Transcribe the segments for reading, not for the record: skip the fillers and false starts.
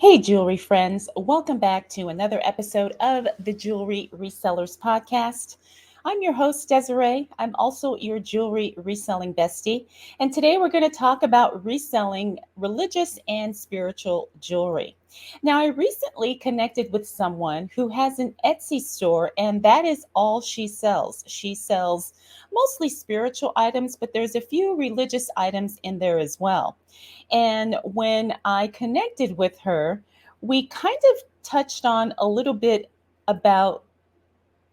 Hey, jewelry friends. Welcome back to another episode of the Jewelry Resellers Podcast. I'm your host, Desiree. I'm also your jewelry reselling bestie. And today we're going to talk about reselling religious and spiritual jewelry. Now, I recently connected with someone who has an Etsy store, and that is all she sells. She sells mostly spiritual items, but there's a few religious items in there as well. And when I connected with her, we kind of touched on a little bit about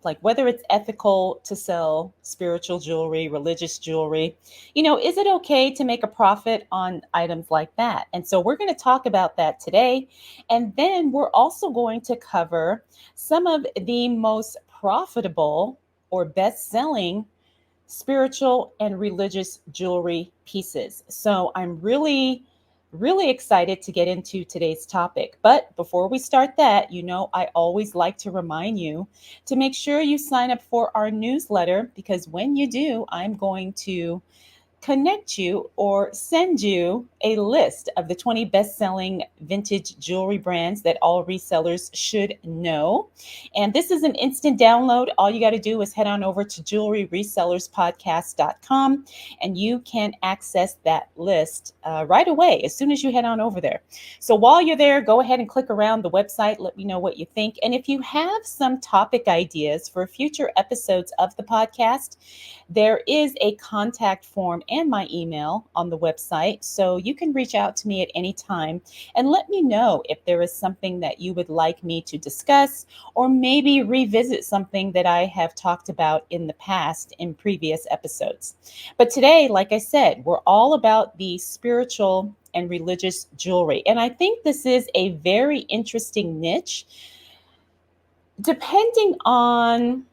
like whether it's ethical to sell spiritual jewelry, religious jewelry. Is it okay to make a profit on items like that? And so we're going to talk about that today. And then we're also going to cover some of the most profitable or best selling spiritual and religious jewelry pieces. So I'm really excited to get into today's topic. But before we start that, I always like to remind you to make sure you sign up for our newsletter because when you do, I'm going to connect you or send you a list of the 20 best selling vintage jewelry brands that all resellers should know. And this is an instant download. All you got to do is head on over to jewelryresellerspodcast.com and you can access that list right away as soon as you head on over there. So while you're there, go ahead and click around the website. Let me know what you think. And if you have some topic ideas for future episodes of the podcast, there is a contact form and my email on the website. So you can reach out to me at any time and let me know if there is something that you would like me to discuss or maybe revisit something that I have talked about in the past in previous episodes. But today, like I said, we're all about the spiritual and religious jewelry. And I think this is a very interesting niche depending on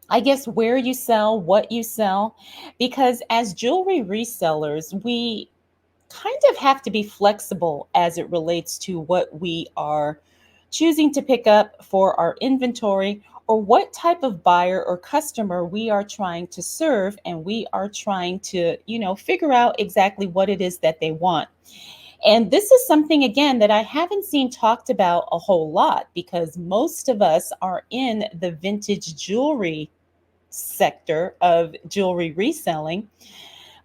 I guess where you sell, what you sell, because as jewelry resellers, we kind of have to be flexible as it relates to what we are choosing to pick up for our inventory or what type of buyer or customer we are trying to serve and we are trying to, figure out exactly what it is that they want. And this is something, again, that I haven't seen talked about a whole lot because most of us are in the vintage jewelry sector of jewelry reselling,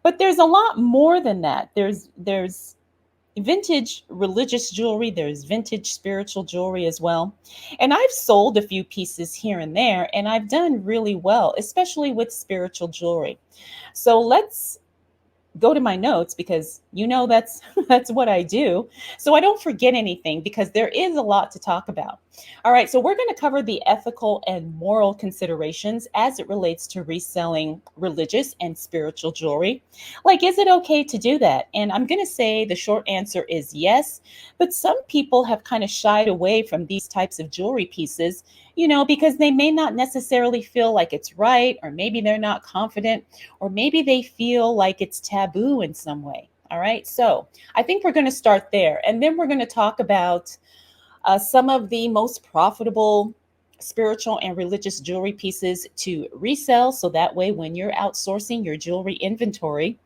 but there's a lot more than that. There's vintage religious jewelry, there's vintage spiritual jewelry as well. And I've sold a few pieces here and there and I've done really well, especially with spiritual jewelry. So let's go to my notes because that's that's what I do, so I don't forget anything because there is a lot to talk about. All right, so we're going to cover the ethical and moral considerations as it relates to reselling religious and spiritual jewelry. Like, is it okay to do that? And I'm going to say the short answer is yes, but some people have kind of shied away from these types of jewelry pieces, because they may not necessarily feel like it's right, or maybe they're not confident, or maybe they feel like it's taboo in some way. All right. So I think we're going to start there. And then we're going to talk about some of the most profitable spiritual and religious jewelry pieces to resell. So that way, when you're outsourcing your jewelry inventory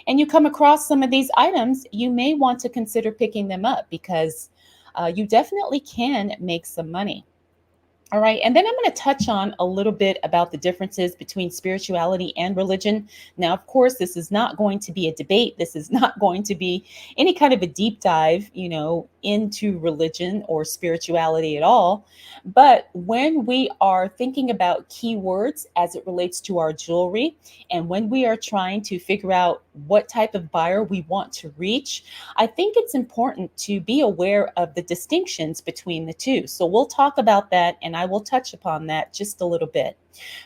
and you come across some of these items, you may want to consider picking them up because you definitely can make some money. All right. And then I'm going to touch on a little bit about the differences between spirituality and religion. Now, of course, this is not going to be a debate. This is not going to be any kind of a deep dive, into religion or spirituality at all. But when we are thinking about keywords as it relates to our jewelry, and when we are trying to figure out what type of buyer we want to reach, I think it's important to be aware of the distinctions between the two. So we'll talk about that and I will touch upon that just a little bit.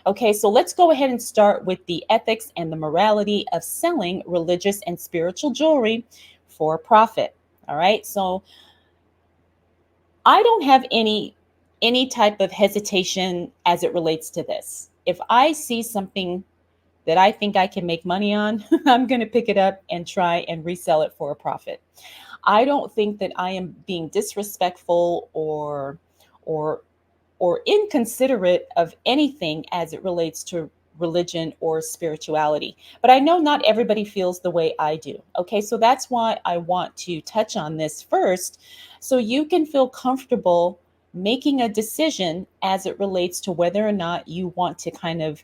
Okay, so let's go ahead and start with the ethics and the morality of selling religious and spiritual jewelry for profit. All right, so I don't have any type of hesitation as it relates to this. If I see something that I think I can make money on, I'm going to pick it up and try and resell it for a profit. I don't think that I am being disrespectful or or inconsiderate of anything as it relates to religion or spirituality. But I know not everybody feels the way I do. Okay, so that's why I want to touch on this first, so you can feel comfortable making a decision as it relates to whether or not you want to kind of,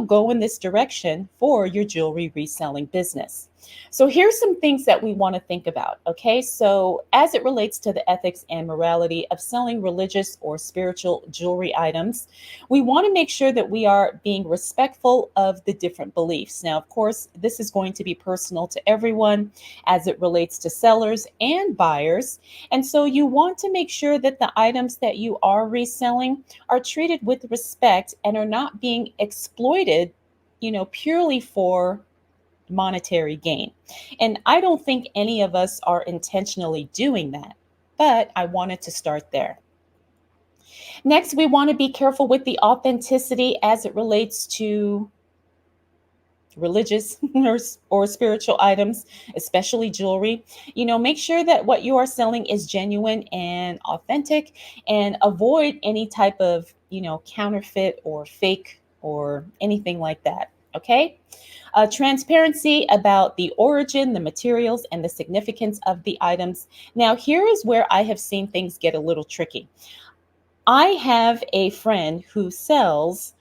go in this direction for your jewelry reselling business. So here's some things that we want to think about. Okay, so as it relates to the ethics and morality of selling religious or spiritual jewelry items, we want to make sure that we are being respectful of the different beliefs. Now, of course, this is going to be personal to everyone as it relates to sellers and buyers. And so you want to make sure that the items that you are reselling are treated with respect and are not being exploited, purely for monetary gain. And I don't think any of us are intentionally doing that, but I wanted to start there. Next, we want to be careful with the authenticity as it relates to religious or spiritual items, especially jewelry. Make sure that what you are selling is genuine and authentic, and avoid any type of, counterfeit or fake or anything like that. Okay. Transparency about the origin, the materials, and the significance of the items. Now, here is where I have seen things get a little tricky. I have a friend who sells,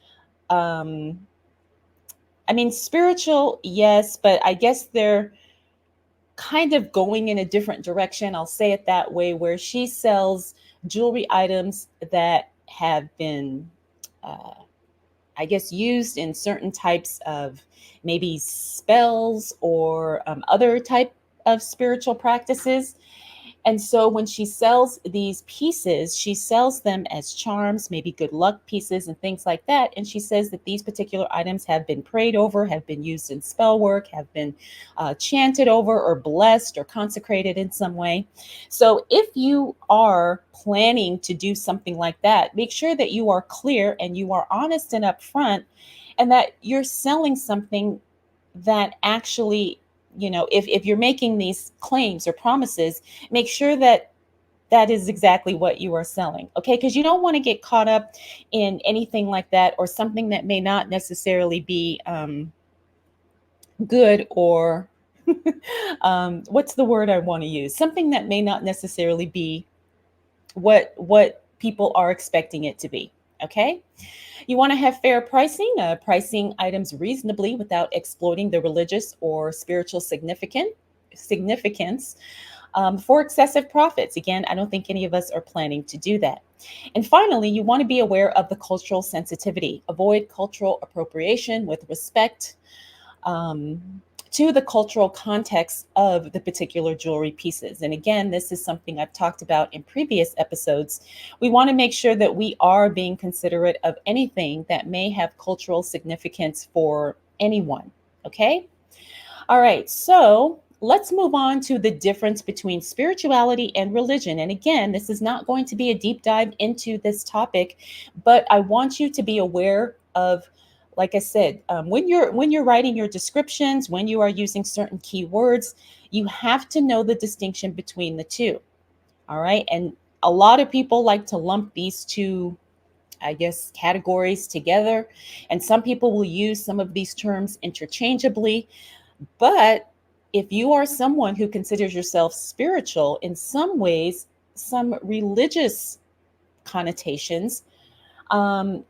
spiritual, yes, but I guess they're kind of going in a different direction. I'll say it that way, where she sells jewelry items that have been, I guess, used in certain types of maybe spells or other type of spiritual practices. And so when she sells these pieces, she sells them as charms, maybe good luck pieces and things like that. And she says that these particular items have been prayed over, have been used in spell work, have been chanted over or blessed or consecrated in some way. So if you are planning to do something like that, make sure that you are clear and you are honest and upfront, and that you're selling something that actually, if you're making these claims or promises, make sure that that is exactly what you are selling. Okay, because you don't want to get caught up in anything like that, or something that may not necessarily be good, or what's the word I want to use, something that may not necessarily be what people are expecting it to be. Okay. You want to have fair pricing, pricing items reasonably without exploiting the religious or spiritual significance for excessive profits. Again, I don't think any of us are planning to do that. And finally, you want to be aware of the cultural sensitivity. Avoid cultural appropriation with respect to the cultural context of the particular jewelry pieces. And again, this is something I've talked about in previous episodes. We want to make sure that we are being considerate of anything that may have cultural significance for anyone. Okay? All right, so let's move on to the difference between spirituality and religion. And again, this is not going to be a deep dive into this topic, but I want you to be aware of, like I said, when you're writing your descriptions, when you are using certain keywords, you have to know the distinction between the two. All right, and a lot of people like to lump these two, I guess, categories together, and some people will use some of these terms interchangeably. But if you are someone who considers yourself spiritual, in some ways, some religious connotations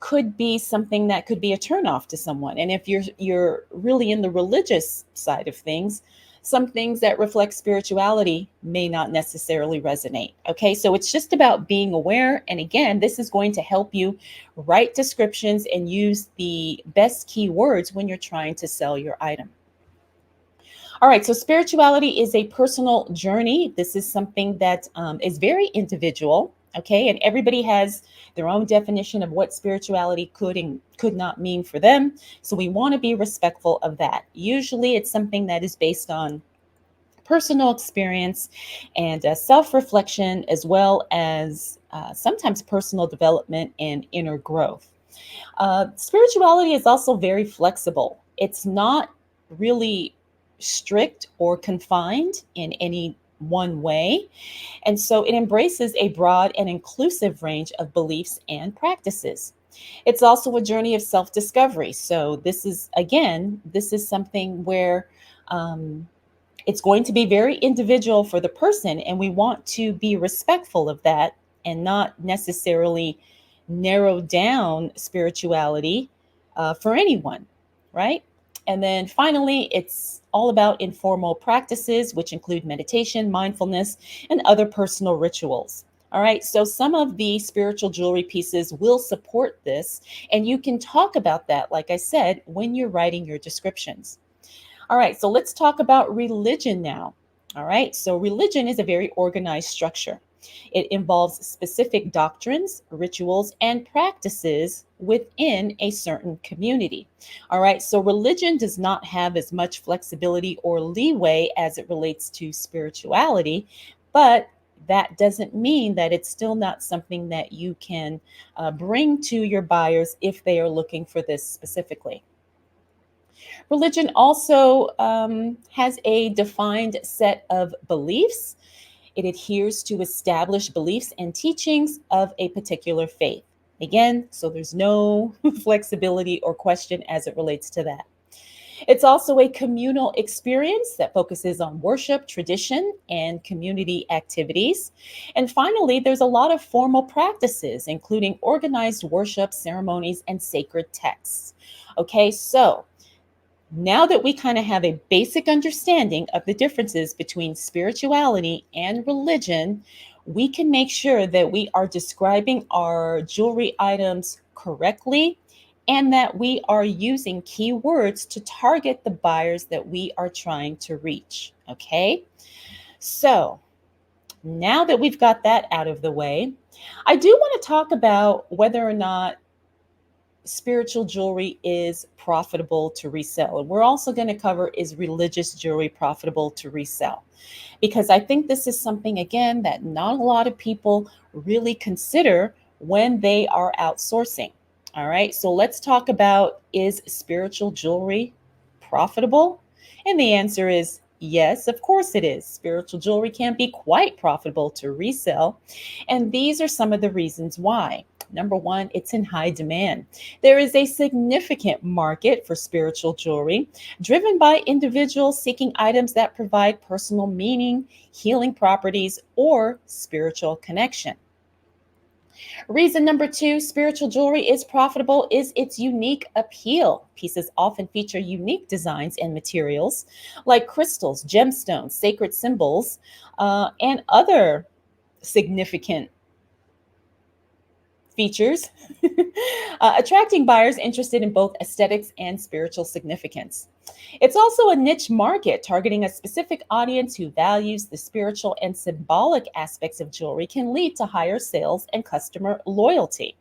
could be something that could be a turnoff to someone. And if you're really in the religious side of things, some things that reflect spirituality may not necessarily resonate. Okay, so it's just about being aware. And again, this is going to help you write descriptions and use the best keywords when you're trying to sell your item. All right, so spirituality is a personal journey. This is something that is very individual, okay? And everybody has their own definition of what spirituality could and could not mean for them. So we want to be respectful of that. Usually it's something that is based on personal experience and self-reflection, as well as sometimes personal development and inner growth. Spirituality is also very flexible. It's not really strict or confined in any one way. And so it embraces a broad and inclusive range of beliefs and practices. It's also a journey of self-discovery. So this is something where um, it's going to be very individual for the person, and we want to be respectful of that and not necessarily narrow down spirituality for anyone, right? And then finally, it's all about informal practices, which include meditation, mindfulness, and other personal rituals. All right, so some of the spiritual jewelry pieces will support this, and you can talk about that, like I said, when you're writing your descriptions. All right, so let's talk about religion now. All right, so religion is a very organized structure. It involves specific doctrines, rituals, and practices within a certain community. All right, so religion does not have as much flexibility or leeway as it relates to spirituality, but that doesn't mean that it's still not something that you can bring to your buyers if they are looking for this specifically. Religion also has a defined set of beliefs. It adheres to established beliefs and teachings of a particular faith. Again, so there's no flexibility or question as it relates to that. It's also a communal experience that focuses on worship, tradition, and community activities. And finally, there's a lot of formal practices, including organized worship, ceremonies, and sacred texts. Okay, so now that we kind of have a basic understanding of the differences between spirituality and religion, we can make sure that we are describing our jewelry items correctly and that we are using keywords to target the buyers that we are trying to reach. Okay, so now that we've got that out of the way, I do want to talk about whether or not spiritual jewelry is profitable to resell. And we're also going to cover, is religious jewelry profitable to resell? Because I think this is something, again, that not a lot of people really consider when they are outsourcing. All right, so let's talk about, is spiritual jewelry profitable? And the answer is yes, of course it is. Spiritual jewelry can be quite profitable to resell. And these are some of the reasons why. Number one, it's in high demand. There is a significant market for spiritual jewelry, driven by individuals seeking items that provide personal meaning, healing properties, or spiritual connection. Reason number two, spiritual jewelry is profitable, is its unique appeal. Pieces often feature unique designs and materials like crystals, gemstones, sacred symbols, and other significant features, attracting buyers interested in both aesthetics and spiritual significance. It's also a niche market targeting a specific audience who values the spiritual and symbolic aspects of jewelry, can lead to higher sales and customer loyalty.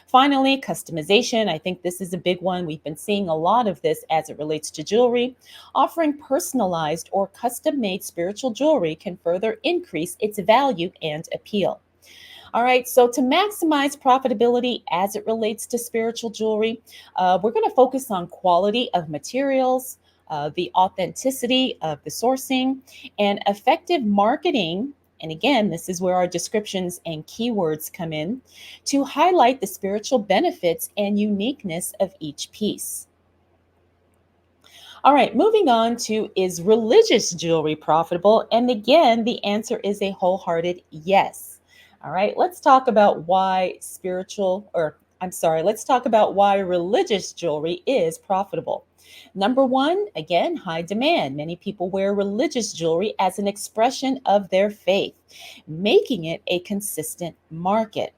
Finally, customization. I think this is a big one. We've been seeing a lot of this as it relates to jewelry. Offering personalized or custom made spiritual jewelry can further increase its value and appeal. All right, so to maximize profitability as it relates to spiritual jewelry, we're going to focus on quality of materials, the authenticity of the sourcing, and effective marketing. And again, this is where our descriptions and keywords come in to highlight the spiritual benefits and uniqueness of each piece. All right, moving on to, is religious jewelry profitable? And again, the answer is a wholehearted yes. All right, let's talk about why let's talk about why religious jewelry is profitable. Number one, again, high demand. Many people wear religious jewelry as an expression of their faith, making it a consistent market.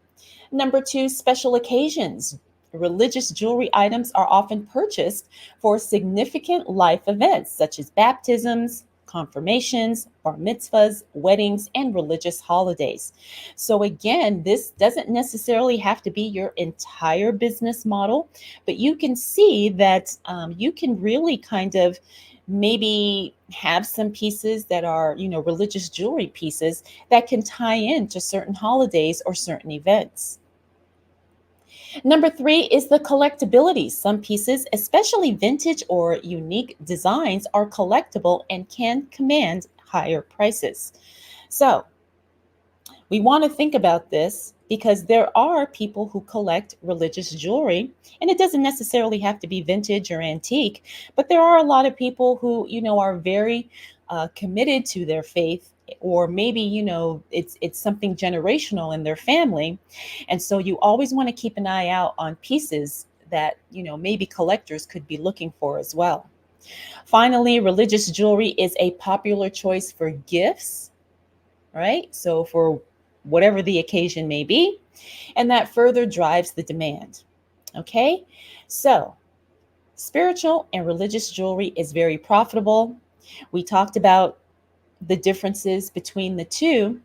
Number two, special occasions. Religious jewelry items are often purchased for significant life events such as baptisms, confirmations, bar mitzvahs, weddings, and religious holidays. So, again, this doesn't necessarily have to be your entire business model, but you can see that you can really kind of maybe have some pieces that are, religious jewelry pieces that can tie into certain holidays or certain events. Number three is the collectability. Some pieces, especially vintage or unique designs, are collectible and can command higher prices. So, We want to think about this because there are people who collect religious jewelry, and it doesn't necessarily have to be vintage or antique, but there are a lot of people who, are very committed to their faith, or maybe, it's something generational in their family. And so you always want to keep an eye out on pieces that, maybe collectors could be looking for as well. Finally, religious jewelry is a popular choice for gifts, right? So for whatever the occasion may be, and that further drives the demand. Okay, so spiritual and religious jewelry is very profitable. We talked about the differences between the two.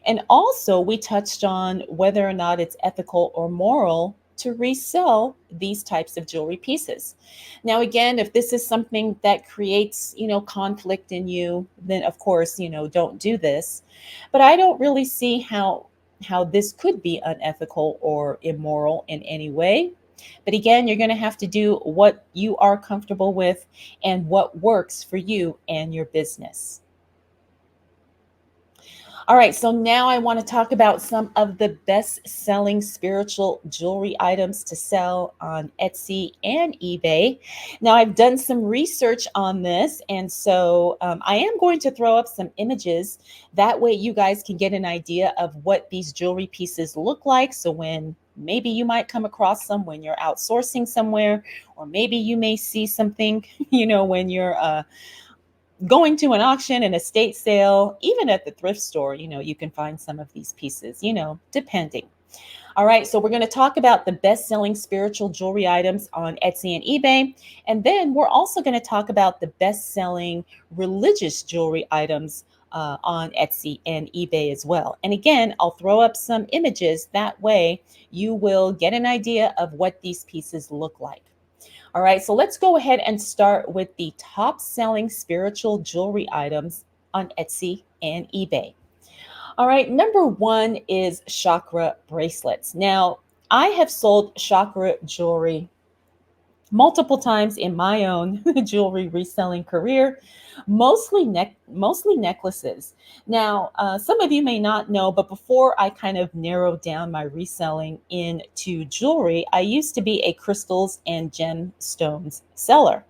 And also, we touched on whether or not it's ethical or moral to resell these types of jewelry pieces. Now, again, if this is something that creates, conflict in you, then of course, don't do this. But I don't really see how this could be unethical or immoral in any way. But again, you're going to have to do what you are comfortable with and what works for you and your business. All right, so now I want to talk about some of the best selling spiritual jewelry items to sell on Etsy and eBay. Now, I've done some research on this, and so I am going to throw up some images. That way, you guys can get an idea of what these jewelry pieces look like. So, when maybe you might come across some when you're outsourcing somewhere, or maybe you may see something, when you're going to an auction, an estate sale, even at the thrift store, you can find some of these pieces, depending. All right, so we're going to talk about the best selling spiritual jewelry items on Etsy and eBay. And then we're also going to talk about the best selling religious jewelry items on Etsy and eBay as well. And again, I'll throw up some images. That way you will get an idea of what these pieces look like. All right, so let's go ahead and start with the top selling spiritual jewelry items on Etsy and eBay. All right, number one is chakra bracelets. Now, I have sold chakra jewelry multiple times in my own jewelry reselling career, mostly necklaces. Now, some of you may not know, but before I kind of narrowed down my reselling into jewelry, I used to be a crystals and gemstones seller.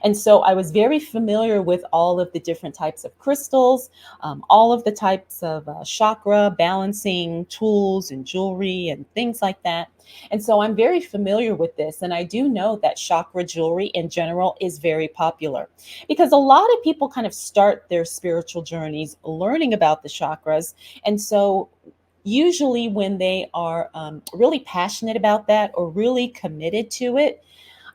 And so I was very familiar with all of the different types of crystals, all of the types of chakra balancing tools and jewelry and things like that. And so I'm very familiar with this. And I do know that chakra jewelry in general is very popular because a lot of people kind of start their spiritual journeys learning about the chakras. And so usually when they are really passionate about that or really committed to it,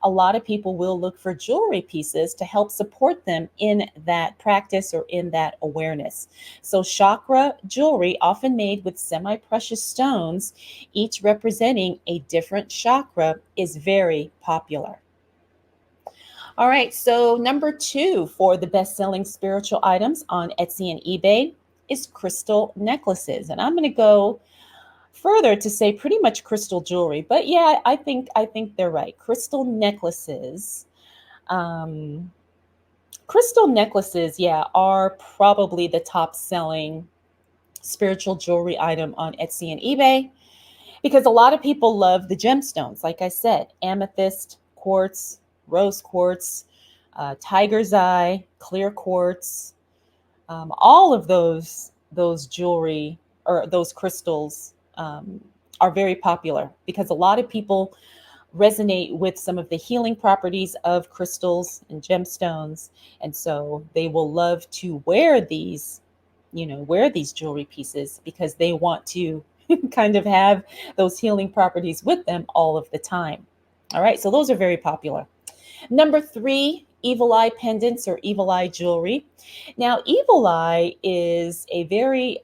a lot of people will look for jewelry pieces to help support them in that practice or in that awareness. So, chakra jewelry, often made with semi precious stones, each representing a different chakra, is very popular. All right, so number two for the best selling spiritual items on Etsy and eBay is crystal necklaces. And I'm going to go further to say pretty much crystal jewelry, but yeah, I think they're right. Um, crystal necklaces, yeah, are probably the top selling spiritual jewelry item on Etsy and eBay because a lot of people love the gemstones. Like I said, amethyst, quartz, rose quartz, tiger's eye, clear quartz, all of those jewelry or those crystals are very popular because a lot of people resonate with some of the healing properties of crystals and gemstones, and so they will love to wear these jewelry pieces because they want to kind of have those healing properties with them all of the time. All right, so those are very popular. Number three, evil eye pendants or evil eye jewelry. Now, evil eye is a very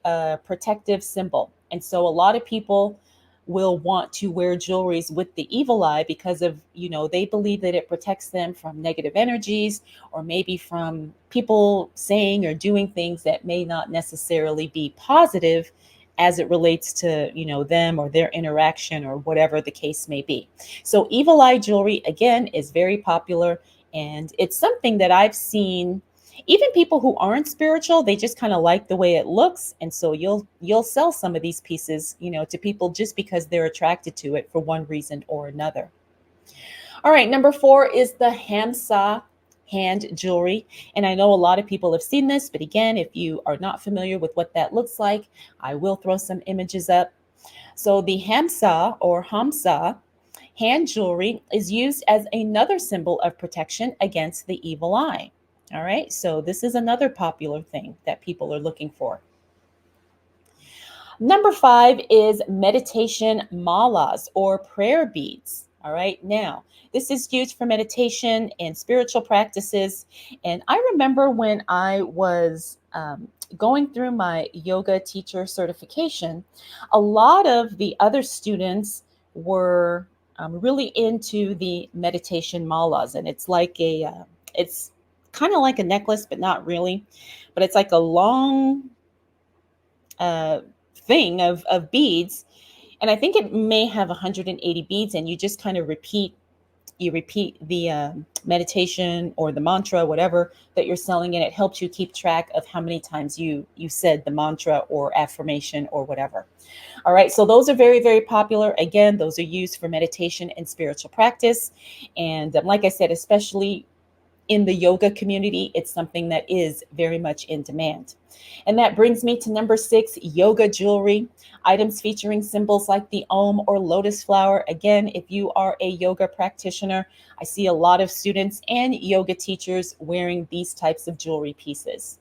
protective symbol. And so a lot of people will want to wear jewelries with the evil eye because of, they believe that it protects them from negative energies or maybe from people saying or doing things that may not necessarily be positive as it relates to, them or their interaction or whatever the case may be. So evil eye jewelry, again, is very popular. And it's something that I've seen Even people who aren't spiritual, they just kind of like the way it looks, and so you'll sell some of these pieces, to people just because they're attracted to it for one reason or another. All right, number 4 is the Hamsa hand jewelry. And I know a lot of people have seen this, but again, if you are not familiar with what that looks like, I will throw some images up. So the Hamsa or Hamsa hand jewelry is used as another symbol of protection against the evil eye. All right, so this is another popular thing that people are looking for. Number 5 is meditation malas or prayer beads. All right, now this is used for meditation and spiritual practices. And I remember when I was going through my yoga teacher certification, a lot of the other students were really into the meditation malas. And it's kind of like a necklace, but not really. But it's like a long uh, thing of beads, and I think it may have 180 beads, and you just kind of repeat the meditation or the mantra, whatever that you're selling, and it helps you keep track of how many times you said the mantra or affirmation or whatever. All right, so those are very, very popular. Again, those are used for meditation and spiritual practice, and like I said, especially in the yoga community, it's something that is very much in demand. And that brings me to number 6, yoga jewelry. Items featuring symbols like the Om or lotus flower. Again, if you are a yoga practitioner, I see a lot of students and yoga teachers wearing these types of jewelry pieces.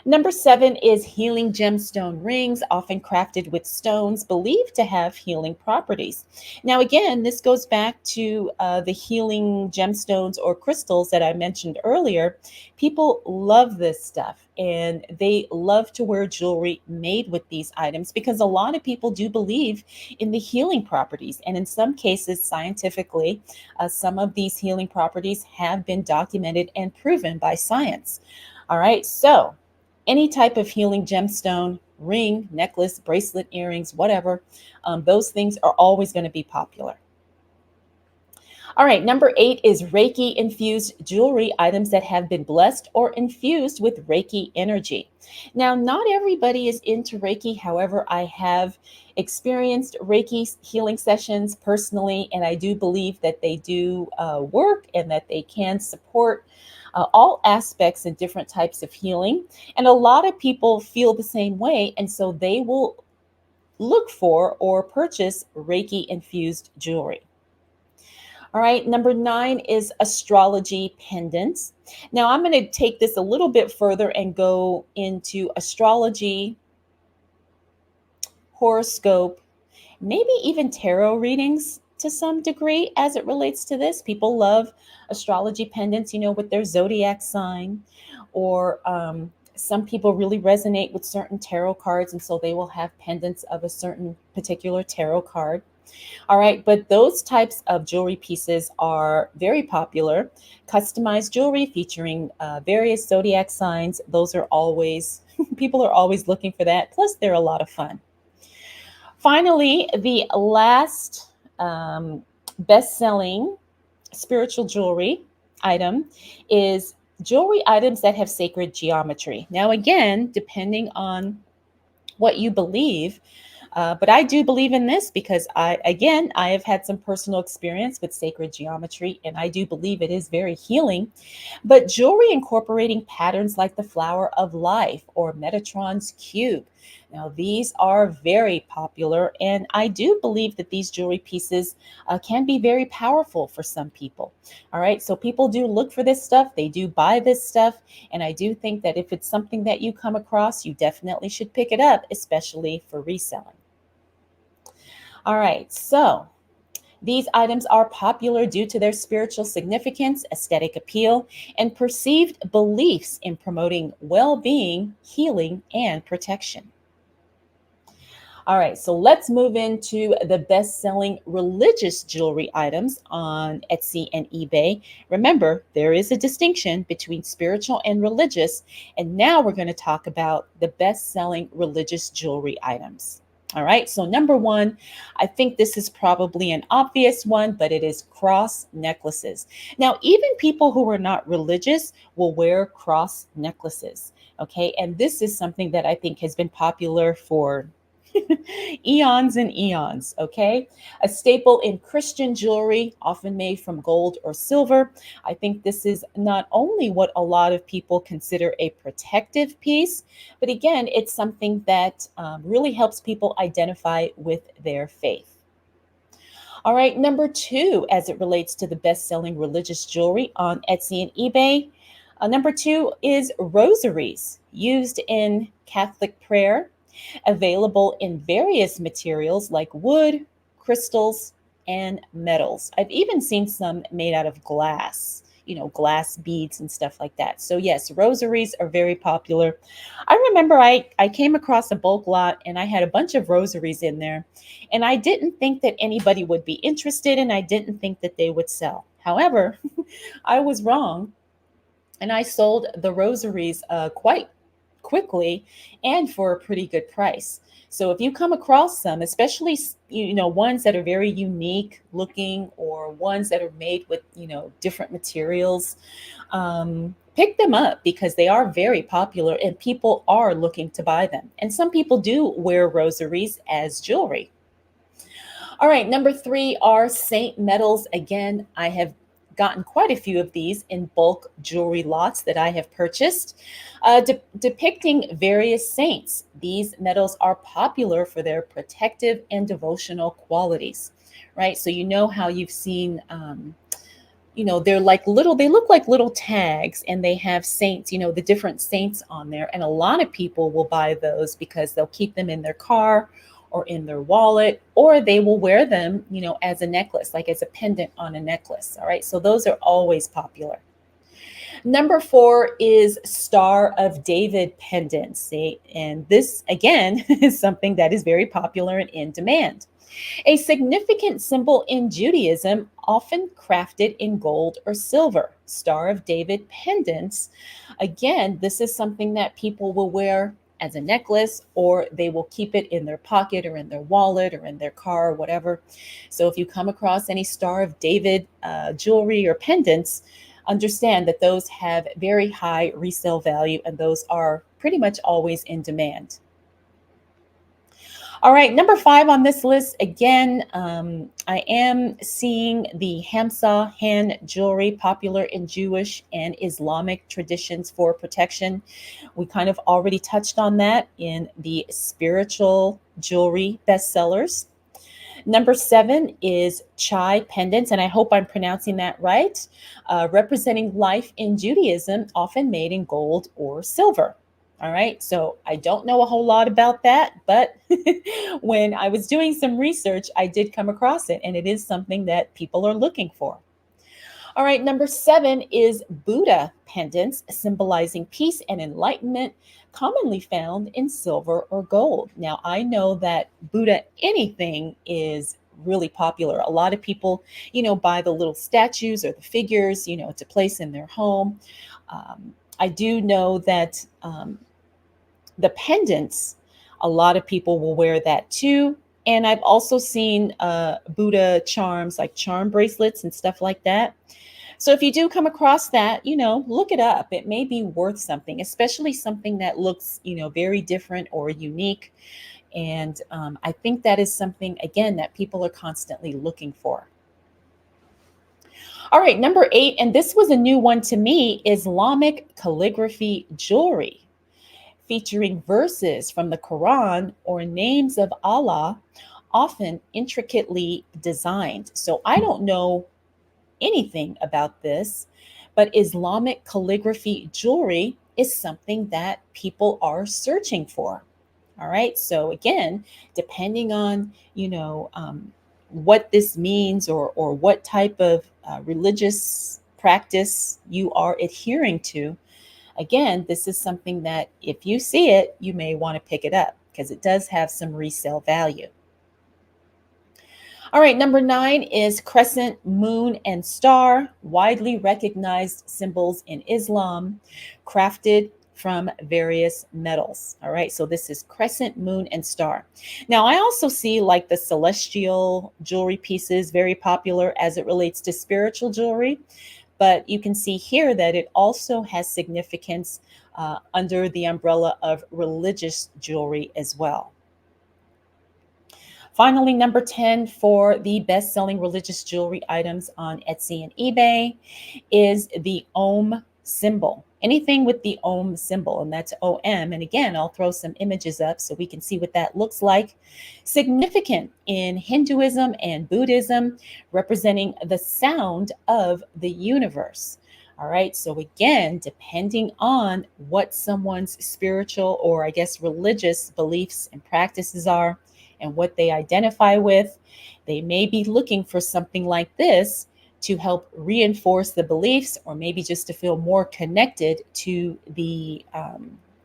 Number 7 is healing gemstone rings, often crafted with stones believed to have healing properties. Now, again, this goes back to the healing gemstones or crystals that I mentioned earlier. People love this stuff and they love to wear jewelry made with these items because a lot of people do believe in the healing properties. And in some cases, scientifically, some of these healing properties have been documented and proven by science. All right, so any type of healing gemstone, ring, necklace, bracelet, earrings, whatever, those things are always going to be popular. All right, number 8 is Reiki infused jewelry, items that have been blessed or infused with Reiki energy. Now, not everybody is into Reiki. However, I have experienced Reiki healing sessions personally, and I do believe that they do work and that they can support all aspects and different types of healing. And a lot of people feel the same way, and so they will look for or purchase Reiki infused jewelry. All right, number 9 is astrology pendants. Now, I'm going to take this a little bit further and go into astrology, horoscope, maybe even tarot readings to some degree as it relates to this. People love astrology pendants, with their zodiac sign, or some people really resonate with certain tarot cards, and so they will have pendants of a certain particular tarot card. All right, but those types of jewelry pieces are very popular. Customized jewelry featuring various zodiac signs, those are always, people are always looking for that. Plus, they're a lot of fun. Finally, the last best-selling spiritual jewelry item is jewelry items that have sacred geometry. Now, again, depending on what you believe, but I do believe in this because I have had some personal experience with sacred geometry, and I do believe it is very healing. But jewelry incorporating patterns like the flower of life or Metatron's cube. Now, these are very popular, and I do believe that these jewelry pieces can be very powerful for some people. All right, so people do look for this stuff, they do buy this stuff, and I do think that if it's something that you come across, you definitely should pick it up, especially for reselling. All right, so these items are popular due to their spiritual significance, aesthetic appeal, and perceived beliefs in promoting well-being, healing, and protection. All right, so let's move into the best-selling religious jewelry items on Etsy and eBay. Remember, there is a distinction between spiritual and religious, and now we're going to talk about the best-selling religious jewelry items. All right, so number one, I think this is probably an obvious one, but it is cross necklaces. Now, even people who are not religious will wear cross necklaces. Okay, and this is something that I think has been popular for eons and eons. Okay, a staple in Christian jewelry, often made from gold or silver. I think this is not only what a lot of people consider a protective piece, but again, it's something that really helps people identify with their faith. All right, number two, as it relates to the best selling religious jewelry on Etsy and eBay, number two is rosaries used in Catholic prayer, available in various materials like wood, crystals, and metals. I've even seen some made out of glass, glass beads and stuff like that. So, yes, rosaries are very popular. I remember I came across a bulk lot and I had a bunch of rosaries in there. And I didn't think that anybody would be interested and I didn't think that they would sell. However, I was wrong and I sold the rosaries quite quickly and for a pretty good price. So if you come across some, especially ones that are very unique looking or ones that are made with different materials, pick them up because they are very popular and people are looking to buy them. And some people do wear rosaries as jewelry. All right, number three are saint metals. Again, I have gotten quite a few of these in bulk jewelry lots that I have purchased, depicting various saints. These metals are popular for their protective and devotional qualities, right? So you know how you've seen. They're like they look like little tags and they have saints, the different saints on there. And a lot of people will buy those because they'll keep them in their car or in their wallet, or they will wear them, as a necklace, like as a pendant on a necklace. All right. So those are always popular. Number four is Star of David pendants. See? And this, again, is something that is very popular and in demand. A significant symbol in Judaism, often crafted in gold or silver. Star of David pendants. Again, this is something that people will wear as a necklace, or they will keep it in their pocket or in their wallet or in their car or whatever. So if you come across any Star of David jewelry or pendants, understand that those have very high resale value and those are pretty much always in demand. All right, number five on this list, again, I am seeing the Hamsa hand jewelry, popular in Jewish and Islamic traditions for protection. We kind of already touched on that in the spiritual jewelry bestsellers. Number seven is chai pendants, and I hope I'm pronouncing that right, representing life in Judaism, often made in gold or silver. All right, so I don't know a whole lot about that, but when I was doing some research, I did come across it, and it is something that people are looking for. All right, number seven is Buddha pendants, symbolizing peace and enlightenment, commonly found in silver or gold. Now, I know that Buddha anything is really popular. A lot of people, buy the little statues or the figures, to place in their home. I do know that the pendants, a lot of people will wear that too. And I've also seen Buddha charms, like charm bracelets and stuff like that. So if you do come across that, look it up. It may be worth something, especially something that looks, very different or unique. And I think that is something, again, that people are constantly looking for. All right, number eight, and this was a new one to me, Islamic calligraphy jewelry, featuring verses from the Quran or names of Allah, often intricately designed. So I don't know anything about this, but Islamic calligraphy jewelry is something that people are searching for. All right. So again, depending on what this means or what type of religious practice you are adhering to, again, this is something that if you see it, you may want to pick it up because it does have some resale value. All right, number nine is crescent, moon, and star, widely recognized symbols in Islam, crafted from various metals. All right, so this is crescent, moon, and star. Now, I also see like the celestial jewelry pieces, very popular as it relates to spiritual jewelry. But you can see here that it also has significance under the umbrella of religious jewelry as well. Finally, number 10 for the best selling religious jewelry items on Etsy and eBay is the Om symbol. Anything with the Om symbol, and that's OM. And again, I'll throw some images up so we can see what that looks like. Significant in Hinduism and Buddhism, representing the sound of the universe. All right, so again, depending on what someone's spiritual or I guess religious beliefs and practices are and what they identify with, they may be looking for something like this to help reinforce the beliefs, or maybe just to feel more connected to the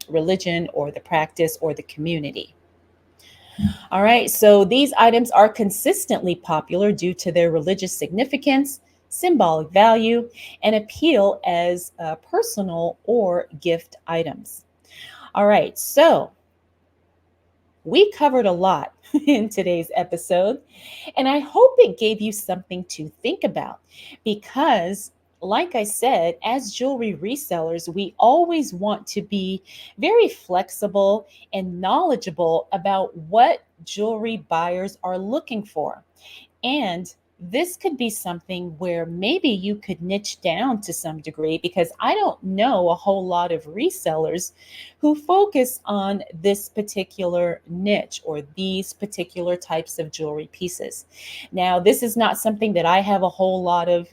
religion or the practice or the community. All right, so these items are consistently popular due to their religious significance, symbolic value, and appeal as personal or gift items. All right, so we covered a lot in today's episode, and I hope it gave you something to think about because, like I said, as jewelry resellers, we always want to be very flexible and knowledgeable about what jewelry buyers are looking for. And this could be something where maybe you could niche down to some degree because I don't know a whole lot of resellers who focus on this particular niche or these particular types of jewelry pieces. Now, this is not something that I have a whole lot of,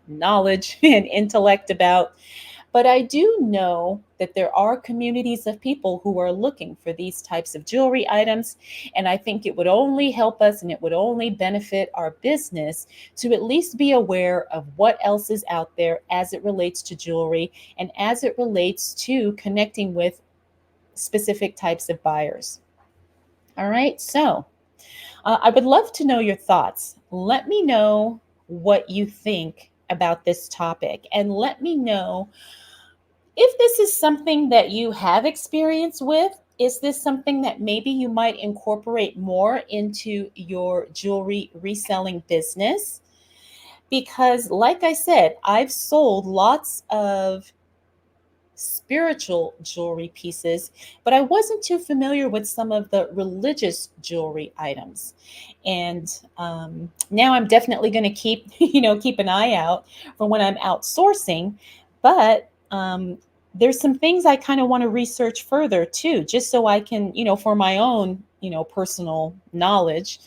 knowledge and intellect about. But I do know that there are communities of people who are looking for these types of jewelry items. And I think it would only help us and it would only benefit our business to at least be aware of what else is out there as it relates to jewelry and as it relates to connecting with specific types of buyers. All right, so I would love to know your thoughts. Let me know what you think about this topic and let me know if this is something that you have experience with. Is this something that maybe you might incorporate more into your jewelry reselling business? Because, like I said, I've sold lots of spiritual jewelry pieces, but I wasn't too familiar with some of the religious jewelry items. And now I'm definitely going to keep, keep an eye out for when I'm outsourcing. But there's some things I kind of want to research further too, just so I can, for my own, personal knowledge,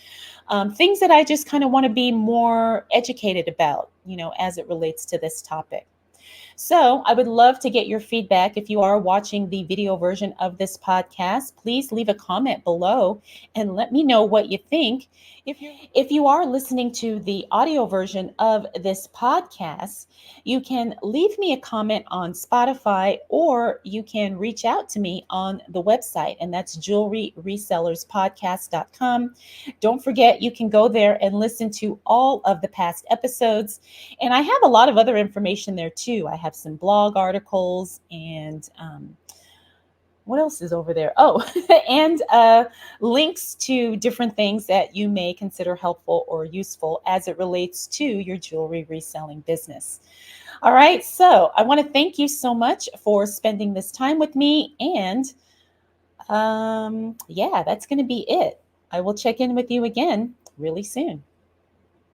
things that I just kind of want to be more educated about, as it relates to this topic. So I would love to get your feedback. If you are watching the video version of this podcast, please leave a comment below and let me know what you think. If you are listening to the audio version of this podcast, you can leave me a comment on Spotify or you can reach out to me on the website, and that's jewelryresellerspodcast.com. Don't forget, you can go there and listen to all of the past episodes. And I have a lot of other information there too. I have some blog articles and what else is over there? Oh, and links to different things that you may consider helpful or useful as it relates to your jewelry reselling business. All right, so I want to thank you so much for spending this time with me. And yeah, that's going to be it. I will check in with you again really soon.